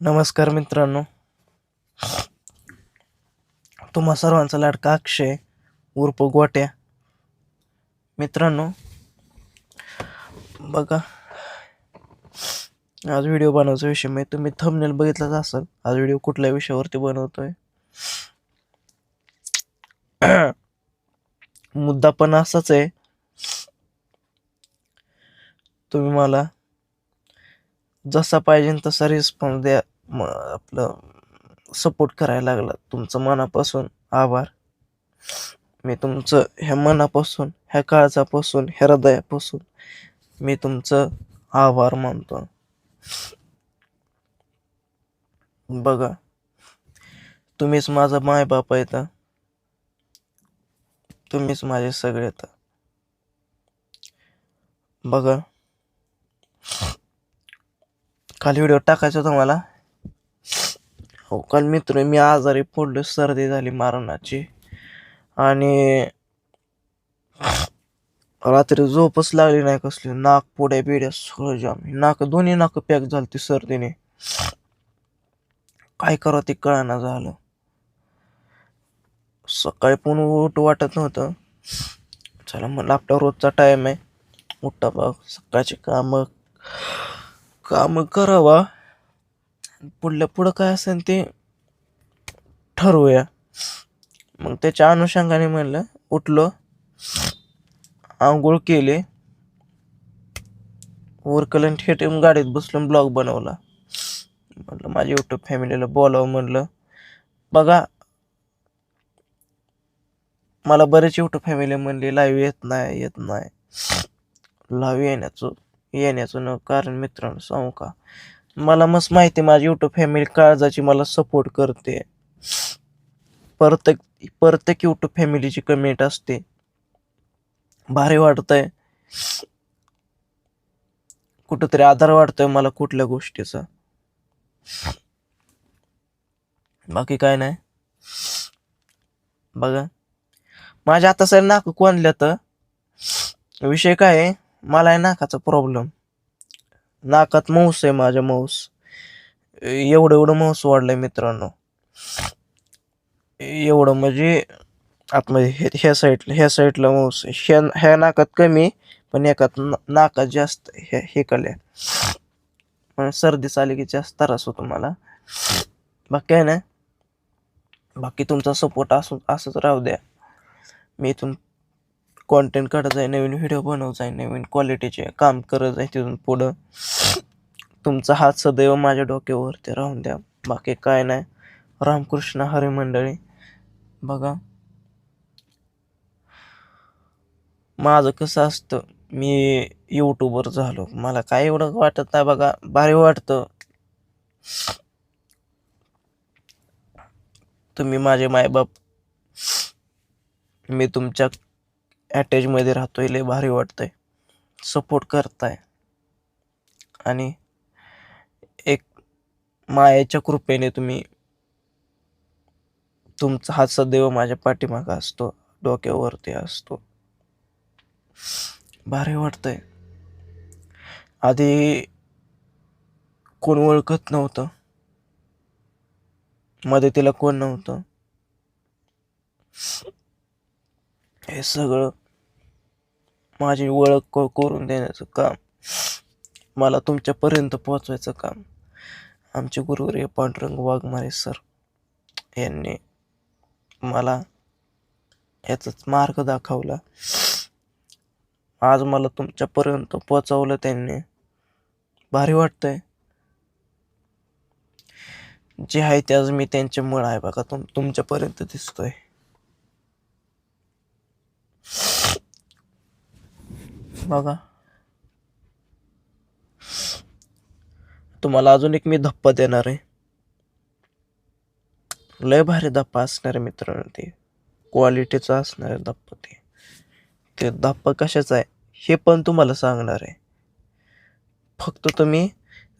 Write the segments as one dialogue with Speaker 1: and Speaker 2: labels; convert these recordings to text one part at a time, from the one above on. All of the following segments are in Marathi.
Speaker 1: नमस्कार मित्रांनो, तुम्हा सर्वांचा लाडका अक्षय उर्फ गोट्या. मित्रांनो बघा, आज व्हिडिओ बनवायचा विषय मी तुम्ही थंबनेल बघितलाच असेल. आज व्हिडिओ कुठल्या विषयावरती बनवतोय मुद्दा पण असाच आहे. तुम्ही मला जसा पाहिजे तसा रिस्पॉन्स द्या, आपलं सपोर्ट करायला लागला. तुमचं मनापासून आभार. मी तुमचं ह्या मनापासून, ह्या काळजापासून, ह्या हृदयापासून मी तुमचं आभार मानतो. बघा, तुम्हीच माझा मायबाप आहे, तुम्हीच माझे सगळे. तर बघा, काल व्हिडिओ टाकायचा होता मला. हो, काल मित्र मी आजारी पडलो, सर्दी झाली मारणाची, आणि रात्री झोपच लागली नाही. कसली नाक पुड्या बिड्या सगळं जाम, दोन्ही नाक पॅक झाली सर्दीने. काय करावं ते कळना झालं. सकाळी पण उठ वाटत नव्हतं. चला म्हणलं, आपला रोजचा टाइम आहे, उठा बघ सकाळची काम करावा, पुढं काय असेल ते ठरवूया. मग त्याच्या अनुषंगाने म्हणलं, उठलो, आंघोळ केले, वरकलन ठेवून गाडीत बसलो, ब्लॉग बनवला. म्हणलं माझ्या युट्यूब फॅमिलीला बोलावं. म्हणलं बघा, मला बरेच युट्यूब फॅमिली म्हणली लाईव्ह येत नाही. लाईव्ह येण्याचं न कारण मित्रांनो सांगू का, मला मस्त माहिती माझी युट्यूब फॅमिली काळजाची मला सपोर्ट करते. प्रत्येक युट्यूब फॅमिलीची कमेंट असते. भारी वाटतंय, कुठंतरी आधार वाटतोय मला कुठल्या गोष्टीचा. बाकी काय नाही. बघा, माझ्या आता सर नाक कोणल्या, तर विषय काय आहे, मला आहे नाकाचा प्रॉब्लेम. नाकात मौस आहे माझ्या, एवढं मौस वाढलंय मित्रांनो. एवढं म्हणजे आतमध्ये ह्या साईडला मौस आहे. ह्या नाकात कमी, पण एकात नाकात जास्त हे कल्या. पण सर्दी आली की जास्त त्रास होतो मला. बाकी काय नाही. बाकी तुमचा सपोर्ट असंच राहू द्या. मी इथून कॉन्टेंट काढत जाईल, नवीन व्हिडिओ बनवत जाईल, नवीन क्वालिटीचे काम करत जाईल. तिथून पुढं तुमचा हात सदैव माझ्या डोक्यावरती राहून द्या. बाकी काय नाही. रामकृष्ण हरी मंडळी. बघा, माझं कसं असतं, मी यूट्यूबर झालो, मला काय एवढं वाटत नाही. बघा, भारी वाटतं. तुम्ही माझे मायबाप, मी तुमच्या अटॅचमध्ये राहतोय, लय भारी वाटतंय. सपोर्ट करताय, आणि एक मायाच्या कृपेने तुमचा हात सदैव माझ्या पाठीमागं असतो, डोक्यावरती असतो. भारी वाटतंय. आधी कोण ओळखत नव्हतं, मदतीला कोण नव्हतं. हे सगळं माझी ओळख करून देण्याचं काम, मला तुमच्यापर्यंत पोहोचवायचं काम आमचे गुरुवर्य पांडुरंग वाघमारे सर यांनी मला याचाच मार्ग दाखवला. आज मला तुमच्यापर्यंत पोहोचवलं त्यांनी. भारी वाटतंय. जे आहे ते आज मी त्यांच्यामुळे आहे. बघा, तुमच्यापर्यंत दिसतोय. बघा, तुम्हाला अजून एक मी धप्पा देणार आहे. लय भारी धप्पा असणार आहे मित्रांनो. ते क्वालिटीचा असणार आहे धप्पा. ते धप्पा कशाचा आहे हे पण तुम्हाला सांगणार आहे. फक्त तुम्ही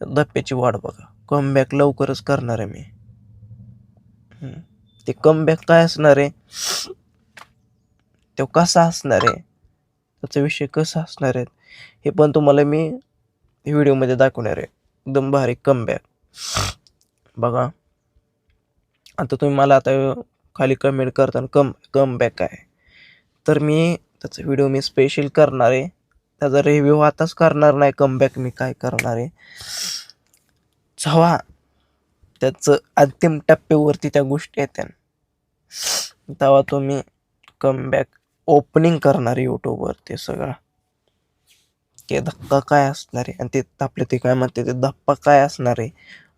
Speaker 1: धप्प्याची वाट बघा. कमबॅक लवकरच करणार आहे मी. ते कमबॅक काय असणार आहे, तो कसा असणार आहे, त्याचा विषय कसा असणार आहे, हे पण तुम्हाला मी व्हिडिओमध्ये दाखवणार आहे. एकदम भारी कमबॅक. बघा आता तुम्ही मला आता खाली कमेंट करताना कम बॅक आहे, तर मी त्याचा व्हिडिओ मी स्पेशल करणार आहे. त्याचा रिव्ह्यू आताच करणार नाही. कमबॅक मी काय करणार आहे जेव्हा त्याचं अंतिम टप्प्यावरती त्या गोष्टी येत्या तेव्हा तुम्ही कमबॅक ओपनिंग करणार यूट्यूबवरती सगळा ते धक्का काय असणार आहे आणि ते आपले ते काय म्हणते ते धप्पा काय असणार आहे.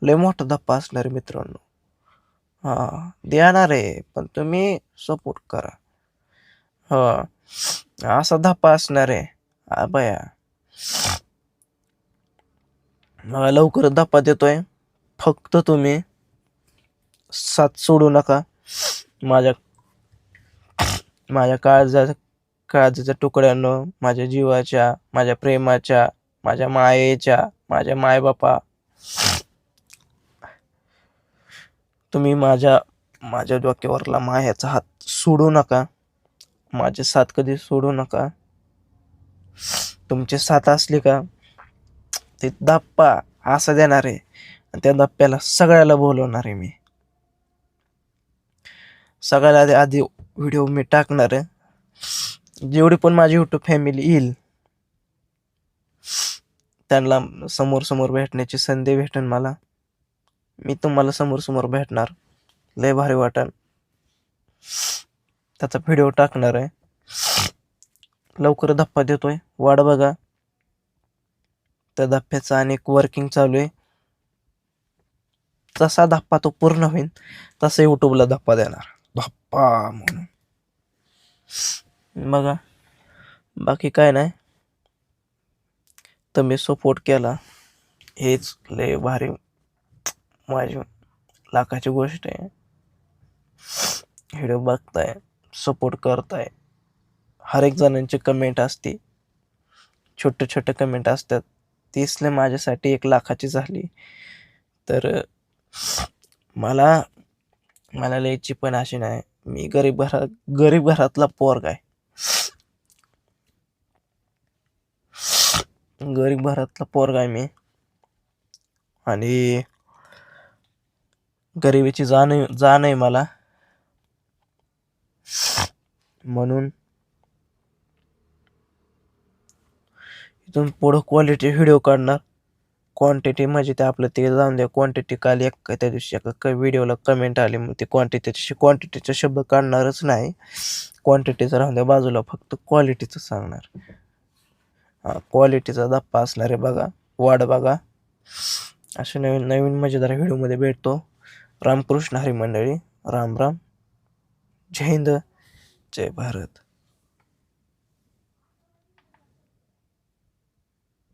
Speaker 1: लय मोठा धप्पा असणार आहे मित्रांनो. हा देणार आहे पण तुम्ही सपोर्ट करा. हा असा धप्पा असणार आहे बया. मला लवकरच धप्पा देतोय. फक्त तुम्ही साथ सोडू नका. माझ्या माझ्या काळजाच्या तुकड्यानं, माझ्या जीवाच्या, माझ्या प्रेमाच्या, माझ्या मायेच्या, माझ्या मायबापा, तुम्ही माझ्या डोक्यावरला मायाचा हात सोडू नका. माझी साथ कधी सोडू नका. तुमची साथ असली का ते धप्पा असा देणार आहे आणि त्या धप्प्याला सगळ्याला बोलवणार आहे मी. सगळ्याला आधी व्हिडिओ मी टाकणार आहे. जेवढी पण माझी यूट्यूब फॅमिली येईल त्यांना समोर समोर भेटण्याची संधी भेटेल मला. मी तुम्हाला समोर समोर भेटणार. लय भारी वाटेल. त्याचा व्हिडिओ टाकणार आहे. लवकर धप्पा देतोय, वाट बघा. त्या धप्प्याचं अनेक वर्किंग चालू आहे. जसा धप्पा तो पूर्ण होईल तसा यूट्यूबला धप्पा देणार. धप्पा म्हणून बघा. बाकी काय नाही. तुम्ही सपोर्ट केला हेच लय भारी माझी लाखाची गोष्ट आहे. व्हिडिओ बघताय, सपोर्ट करताय. हर एक जणांची कमेंट असते, छोटे छोटे कमेंट असतात. तीसले माझ्यासाठी 1 लाखाची झाली तर मला लिहायची पण अशी नाही. मी गरीब घरातला पोरगा आहे. गरीब घरातला पोरगा आहे मी आणि गरिबीची जाण आहे मला. म्हणून इथून पुढं क्वालिटी व्हिडिओ काढणार. क्वांटिटी म्हणजे ते आपलं ते जाऊन द्या. क्वांटिटी काल त्या दिवशी एका व्हिडिओला कमेंट आली मग ते क्वांटिटीचे शब्द काढणारच नाही. क्वांटिटीचं राहून द्या बाजूला, फक्त क्वालिटीचं सांगणार. क्वालिटीचा धप्पा असणार आहे बघा. वाट बघा. अशा नवीन नवीन मजेदार व्हिडिओमध्ये भेटतो. रामकृष्ण हरी मंडळी. राम राम. जय हिंद, जय भारत.